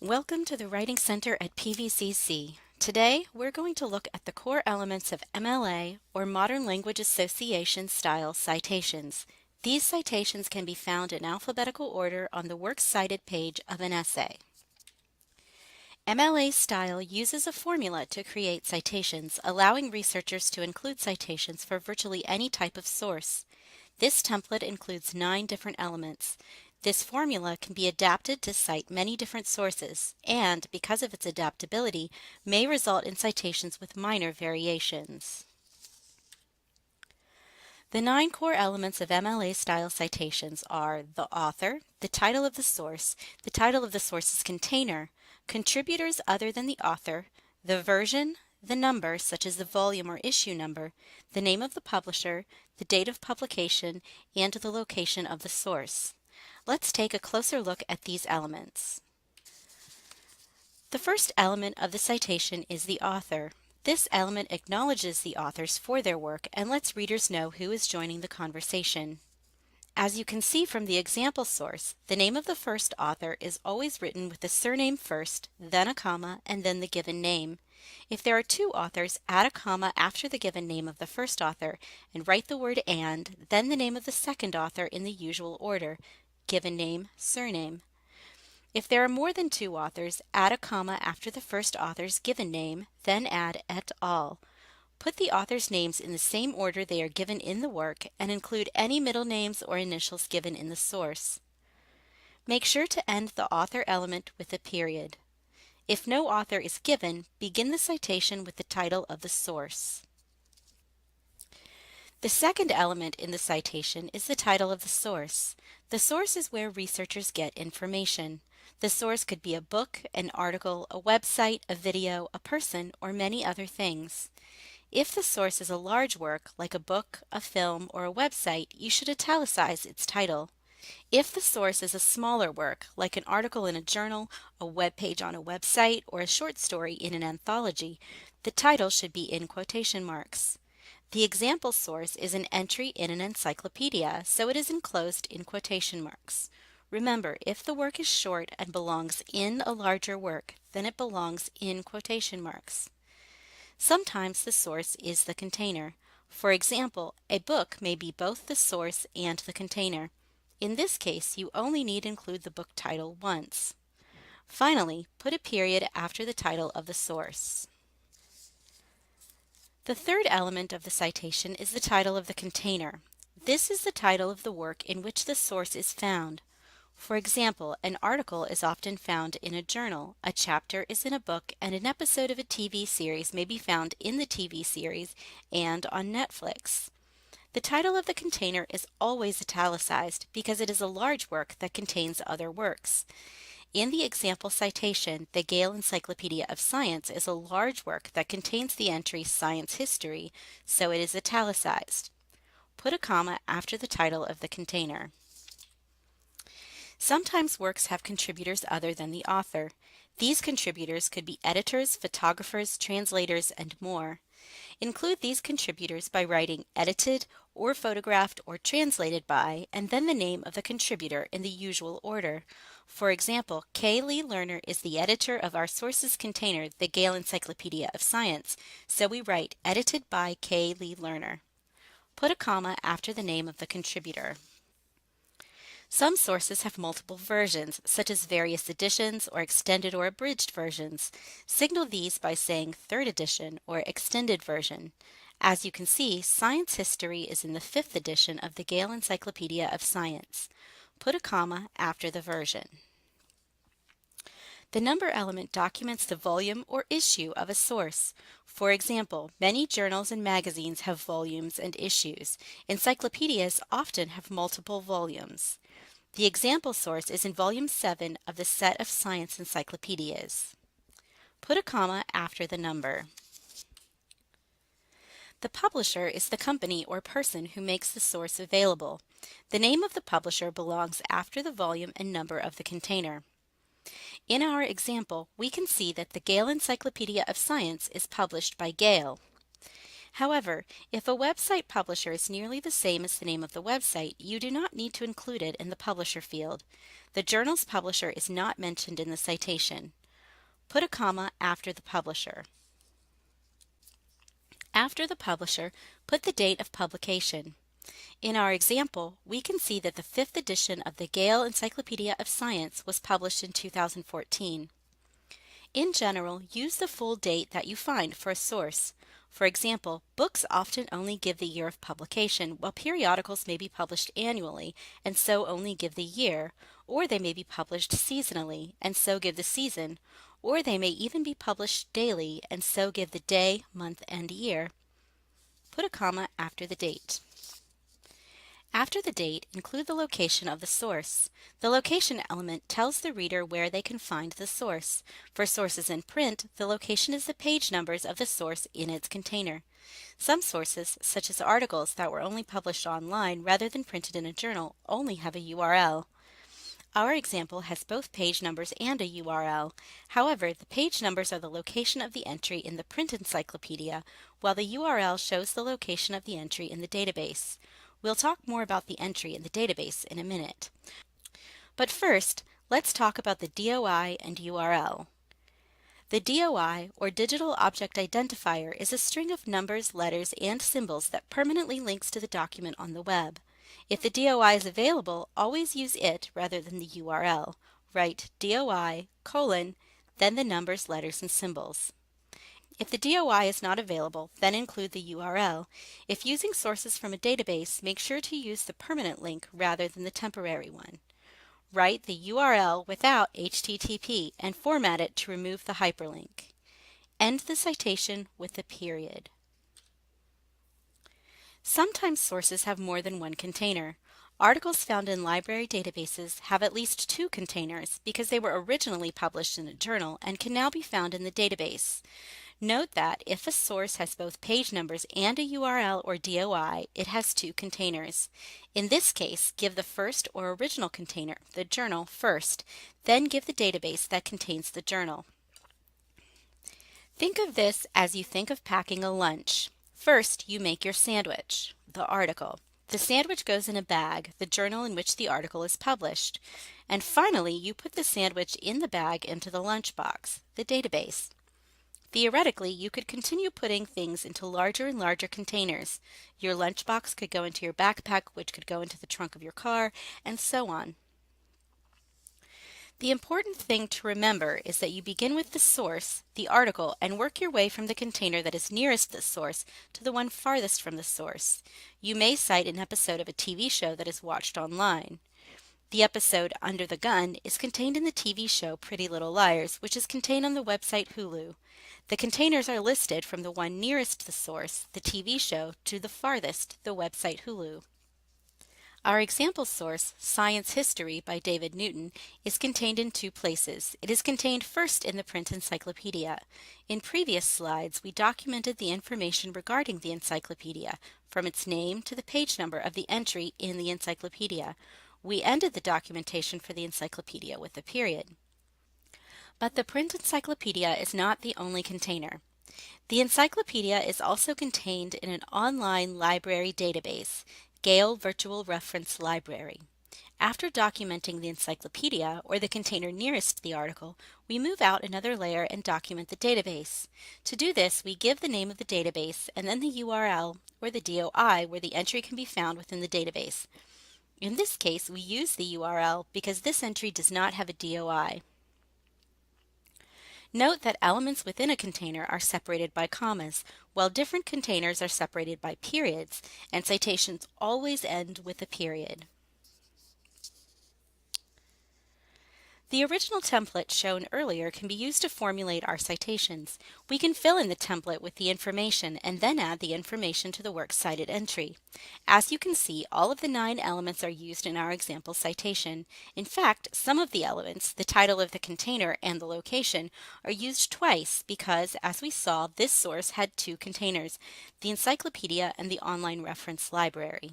Welcome to the Writing Center at PVCC. Today, we're going to look at the core elements of MLA, or Modern Language Association style citations. These citations can be found in alphabetical order on the Works Cited page of an essay. MLA style uses a formula to create citations, allowing researchers to include citations for virtually any type of source. This template includes 9 different elements. This formula can be adapted to cite many different sources and, because of its adaptability, may result in citations with minor variations. The 9 core elements of MLA-style citations are the author, the title of the source's container, contributors other than the author, the version, the number, such as the volume or issue number, the name of the publisher, the date of publication, and the location of the source. Let's take a closer look at these elements. The first element of the citation is the author. This element acknowledges the authors for their work and lets readers know who is joining the conversation. As you can see from the example source, the name of the first author is always written with the surname first, then a comma, and then the given name. If there are 2 authors, add a comma after the given name of the first author and write the word "and", then the name of the second author in the usual order, given name, surname. If there are more than 2 authors, add a comma after the first author's given name, then add et al. Put the authors' names in the same order they are given in the work and include any middle names or initials given in the source. Make sure to end the author element with a period. If no author is given, begin the citation with the title of the source. The second element in the citation is the title of the source. The source is where researchers get information. The source could be a book, an article, a website, a video, a person, or many other things. If the source is a large work, like a book, a film, or a website, you should italicize its title. If the source is a smaller work, like an article in a journal, a web page on a website, or a short story in an anthology, the title should be in quotation marks. The example source is an entry in an encyclopedia, so it is enclosed in quotation marks. Remember, if the work is short and belongs in a larger work, then it belongs in quotation marks. Sometimes the source is the container. For example, a book may be both the source and the container. In this case, you only need include the book title once. Finally, put a period after the title of the source. The third element of the citation is the title of the container. This is the title of the work in which the source is found. For example, an article is often found in a journal, a chapter is in a book, and an episode of a TV series may be found in the TV series and on Netflix. The title of the container is always italicized because it is a large work that contains other works. In the example citation, the Gale Encyclopedia of Science is a large work that contains the entry Science History, so it is italicized. Put a comma after the title of the container. Sometimes works have contributors other than the author. These contributors could be editors, photographers, translators, and more. Include these contributors by writing edited or photographed or translated by, and then the name of the contributor in the usual order. For example, K. Lee Lerner is the editor of our sources container, the Gale Encyclopedia of Science, so we write edited by K. Lee Lerner. Put a comma after the name of the contributor. Some sources have multiple versions, such as various editions or extended or abridged versions. Signal these by saying third edition or extended version. As you can see, Science History is in the 5th edition of the Gale Encyclopedia of Science. Put a comma after the version. The number element documents the volume or issue of a source. For example, many journals and magazines have volumes and issues. Encyclopedias often have multiple volumes. The example source is in Volume 7 of the set of science encyclopedias. Put a comma after the number. The publisher is the company or person who makes the source available. The name of the publisher belongs after the volume and number of the container. In our example, we can see that the Gale Encyclopedia of Science is published by Gale. However, if a website publisher is nearly the same as the name of the website, you do not need to include it in the publisher field. The journal's publisher is not mentioned in the citation. Put a comma after the publisher. After the publisher, put the date of publication. In our example, we can see that the 5th edition of the Gale Encyclopedia of Science was published in 2014. In general, use the full date that you find for a source. For example, books often only give the year of publication, while periodicals may be published annually and so only give the year, or they may be published seasonally and so give the season, or they may even be published daily and so give the day, month, and year. Put a comma after the date. After the date, include the location of the source. The location element tells the reader where they can find the source. For sources in print, the location is the page numbers of the source in its container. Some sources, such as articles that were only published online rather than printed in a journal, only have a URL. Our example has both page numbers and a URL. However, the page numbers are the location of the entry in the print encyclopedia, while the URL shows the location of the entry in the database. We'll talk more about the entry in the database in a minute. But first, let's talk about the DOI and URL. The DOI, or Digital Object Identifier, is a string of numbers, letters, and symbols that permanently links to the document on the web. If the DOI is available, always use it rather than the URL. Write DOI, then the numbers, letters, and symbols. If the DOI is not available, then include the URL. If using sources from a database, make sure to use the permanent link rather than the temporary one. Write the URL without HTTP and format it to remove the hyperlink. End the citation with a period. Sometimes sources have more than one container. Articles found in library databases have at least 2 containers because they were originally published in a journal and can now be found in the database. Note that if a source has both page numbers and a URL or DOI, it has 2 containers. In this case, give the first or original container, the journal, first, then give the database that contains the journal. Think of this as you think of packing a lunch. First, you make your sandwich, the article. The sandwich goes in a bag, the journal in which the article is published. And finally, you put the sandwich in the bag into the lunchbox, the database. Theoretically, you could continue putting things into larger and larger containers. Your lunchbox could go into your backpack, which could go into the trunk of your car, and so on. The important thing to remember is that you begin with the source, the article, and work your way from the container that is nearest the source to the one farthest from the source. You may cite an episode of a TV show that is watched online. The episode Under the Gun is contained in the TV show Pretty Little Liars, which is contained on the website Hulu. The containers are listed from the one nearest the source, the TV show, to the farthest, the website Hulu. Our example source, Science History by David Newton, is contained in 2 places. It is contained first in the print encyclopedia. In previous slides, we documented the information regarding the encyclopedia, from its name to the page number of the entry in the encyclopedia. We ended the documentation for the encyclopedia with a period. But the print encyclopedia is not the only container. The encyclopedia is also contained in an online library database, Gale Virtual Reference Library. After documenting the encyclopedia, or the container nearest the article, we move out another layer and document the database. To do this, we give the name of the database and then the URL, or the DOI, where the entry can be found within the database. In this case, we use the URL because this entry does not have a DOI. Note that elements within a container are separated by commas, while different containers are separated by periods, and citations always end with a period. The original template shown earlier can be used to formulate our citations. We can fill in the template with the information and then add the information to the Works Cited entry. As you can see, all of the 9 elements are used in our example citation. In fact, some of the elements, the title of the container and the location, are used twice because, as we saw, this source had 2 containers, the encyclopedia and the online reference library.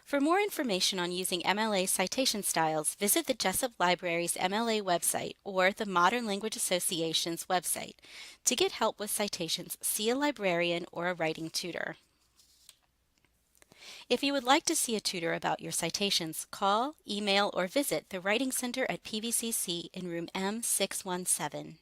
For more information on using MLA citation styles, visit the Jessup Library's MLA website or the Modern Language Association's website. To get help with citations, see a librarian or a writing tutor. If you would like to see a tutor about your citations, call, email, or visit the Writing Center at PVCC in room M617.